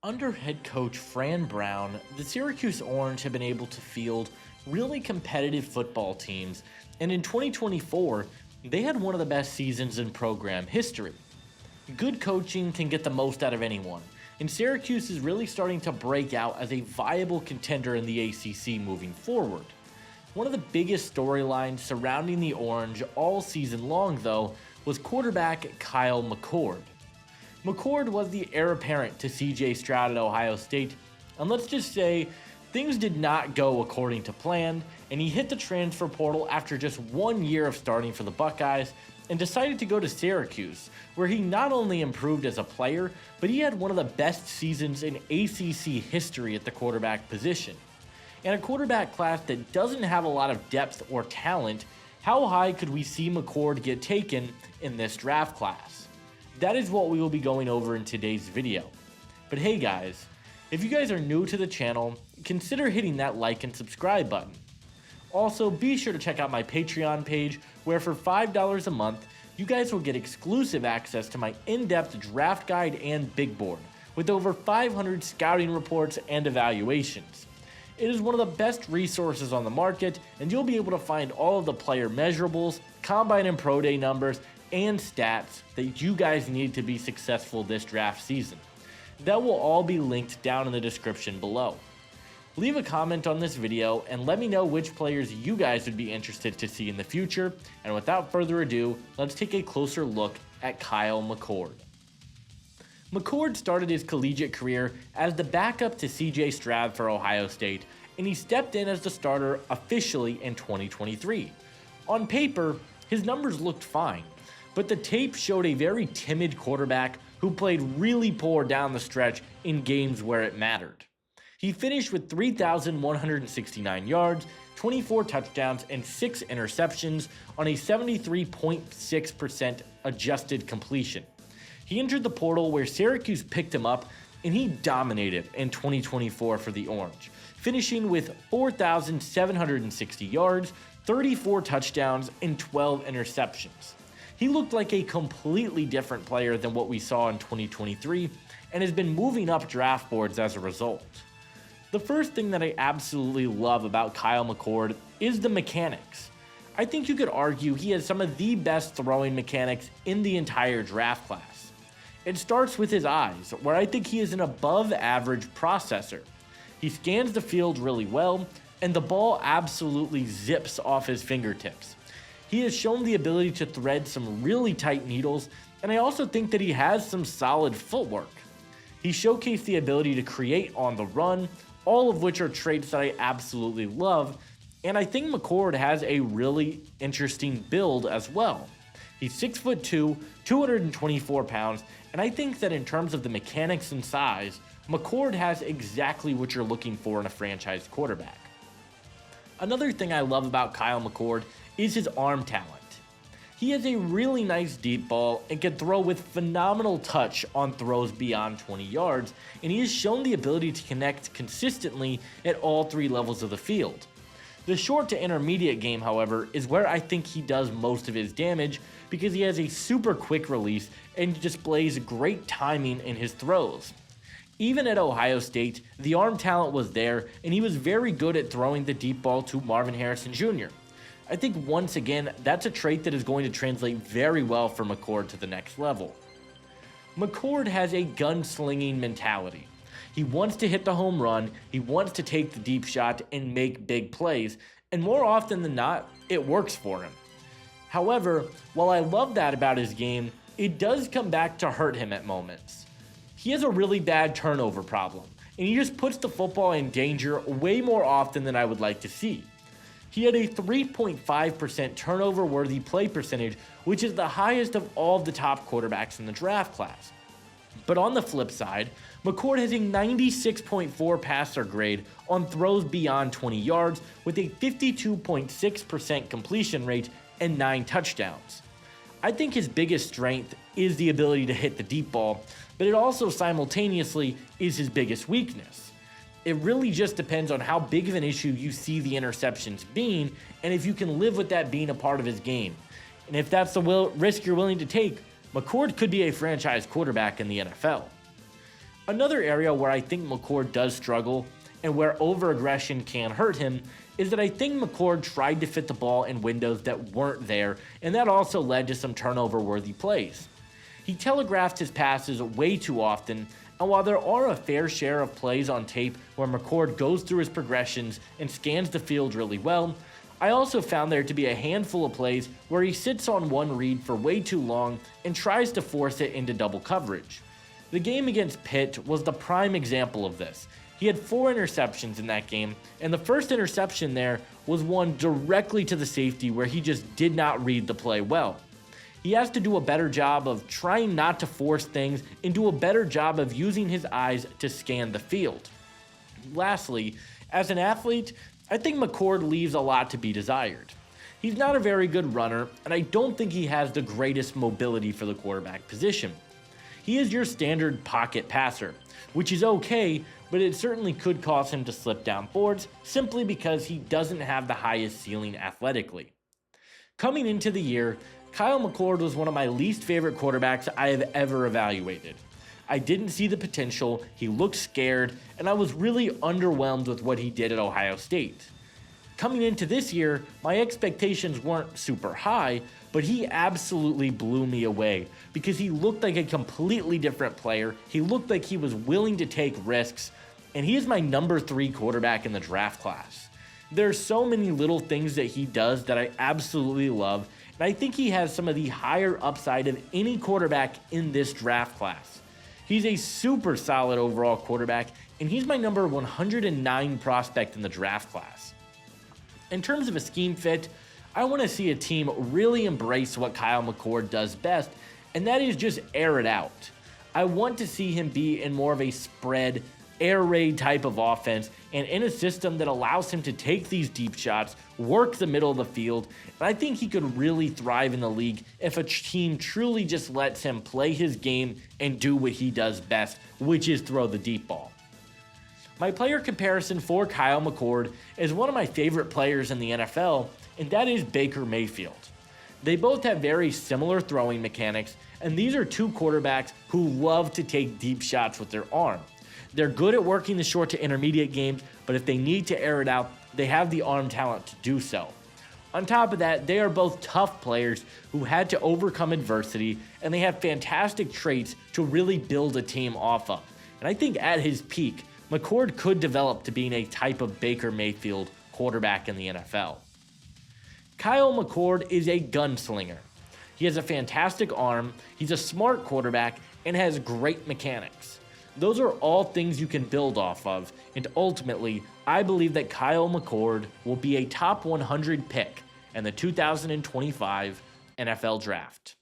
Under head coach Fran Brown, the Syracuse Orange have been able to field really competitive football teams, and in 2024, they had one of the best seasons in program history. Good coaching can get the most out of anyone, and Syracuse is really starting to break out as a viable contender in the ACC moving forward. One of the biggest storylines surrounding the Orange all season long, though, was quarterback Kyle McCord. McCord was the heir apparent to CJ Stroud at Ohio State, and let's just say things did not go according to plan, and he hit the transfer portal after just 1 year of starting for the Buckeyes and decided to go to Syracuse, where he not only improved as a player, but he had one of the best seasons in ACC history at the quarterback position. And a quarterback class that doesn't have a lot of depth or talent, how high could we see McCord get taken in this draft class? That is what we will be going over in today's video. But hey guys, if you guys are new to the channel, consider hitting that like and subscribe button. Also, be sure to check out my Patreon page, where for $5 a month, you guys will get exclusive access to my in-depth draft guide and big board, with over 500 scouting reports and evaluations. It is one of the best resources on the market, and you'll be able to find all of the player measurables, combine and pro day numbers, and stats that you guys need to be successful this draft season. That will all be linked down in the description below. Leave a comment on this video and let me know which players you guys would be interested to see in the future, and without further ado, let's take a closer look at Kyle McCord. McCord started his collegiate career as the backup to CJ Stroud for Ohio State, and he stepped in as the starter officially in 2023. On paper, his numbers looked fine, but the tape showed a very timid quarterback who played really poor down the stretch in games where it mattered. He finished with 3,169 yards, 24 touchdowns, and 6 interceptions on a 73.6% adjusted completion. He entered the portal where Syracuse picked him up, and he dominated in 2024 for the Orange, finishing with 4,760 yards, 34 touchdowns, and 12 interceptions. He looked like a completely different player than what we saw in 2023 and has been moving up draft boards as a result. The first thing that I absolutely love about Kyle McCord is the mechanics. I think you could argue he has some of the best throwing mechanics in the entire draft class. It starts with his eyes, where I think he is an above average processor. He scans the field really well, and the ball absolutely zips off his fingertips. He has shown the ability to thread some really tight needles, and I also think that he has some solid footwork. He showcased the ability to create on the run, all of which are traits that I absolutely love, and I think McCord has a really interesting build as well. He's 6'2", 224 pounds, and I think that in terms of the mechanics and size, McCord has exactly what you're looking for in a franchise quarterback. Another thing I love about Kyle McCord is his arm talent. He has a really nice deep ball and can throw with phenomenal touch on throws beyond 20 yards, and he has shown the ability to connect consistently at all 3 levels of the field. The short to intermediate game, however, is where I think he does most of his damage because he has a super quick release and displays great timing in his throws. Even at Ohio State, the arm talent was there, and he was very good at throwing the deep ball to Marvin Harrison Jr. I think once again, that's a trait that is going to translate very well for McCord to the next level. McCord has a gunslinging mentality. He wants to hit the home run, he wants to take the deep shot and make big plays, and more often than not, it works for him. However, while I love that about his game, it does come back to hurt him at moments. He has a really bad turnover problem, and he just puts the football in danger way more often than I would like to see. He had a 3.5% turnover-worthy play percentage, which is the highest of all of the top quarterbacks in the draft class. But on the flip side, McCord has a 96.4 passer grade on throws beyond 20 yards with a 52.6% completion rate and 9 touchdowns. I think his biggest strength is the ability to hit the deep ball, but it also simultaneously is his biggest weakness. It really just depends on how big of an issue you see the interceptions being, and if you can live with that being a part of his game. And if that's the risk you're willing to take, McCord could be a franchise quarterback in the NFL. Another area where I think McCord does struggle and where overaggression can hurt him is that I think McCord tried to fit the ball in windows that weren't there, and that also led to some turnover-worthy plays. He telegraphed his passes way too often, and while there are a fair share of plays on tape where McCord goes through his progressions and scans the field really well, I also found there to be a handful of plays where he sits on one read for way too long and tries to force it into double coverage. The game against Pitt was the prime example of this. He had 4 interceptions in that game, and the first interception there was one directly to the safety where he just did not read the play well. He has to do a better job of trying not to force things and do a better job of using his eyes to scan the field. Lastly, as an athlete, I think McCord leaves a lot to be desired. He's not a very good runner, and I don't think he has the greatest mobility for the quarterback position. He is your standard pocket passer, which is okay, but it certainly could cause him to slip down boards simply because he doesn't have the highest ceiling athletically. Coming into the year, Kyle McCord was one of my least favorite quarterbacks I have ever evaluated. I didn't see the potential, he looked scared, and I was really underwhelmed with what he did at Ohio State. Coming into this year, my expectations weren't super high, but he absolutely blew me away because he looked like a completely different player, he looked like he was willing to take risks, and he is my number 3 quarterback in the draft class. There's so many little things that he does that I absolutely love, and I think he has some of the higher upside of any quarterback in this draft class. He's a super solid overall quarterback, and he's my number 109 prospect in the draft class. In terms of a scheme fit, I want to see a team really embrace what Kyle McCord does best, and that is just air it out. I want to see him be in more of a spread, air raid type of offense, and in a system that allows him to take these deep shots, work the middle of the field, and I think he could really thrive in the league if a team truly just lets him play his game and do what he does best, which is throw the deep ball. My player comparison for Kyle McCord is one of my favorite players in the NFL, and that is Baker Mayfield. They both have very similar throwing mechanics, and these are 2 quarterbacks who love to take deep shots with their arm. They're good at working the short to intermediate games, but if they need to air it out, they have the arm talent to do so. On top of that, they are both tough players who had to overcome adversity, and they have fantastic traits to really build a team off of. And I think at his peak, McCord could develop to being a type of Baker Mayfield quarterback in the NFL. Kyle McCord is a gunslinger. He has a fantastic arm, he's a smart quarterback, and has great mechanics. Those are all things you can build off of, and ultimately, I believe that Kyle McCord will be a top 100 pick in the 2025 NFL Draft.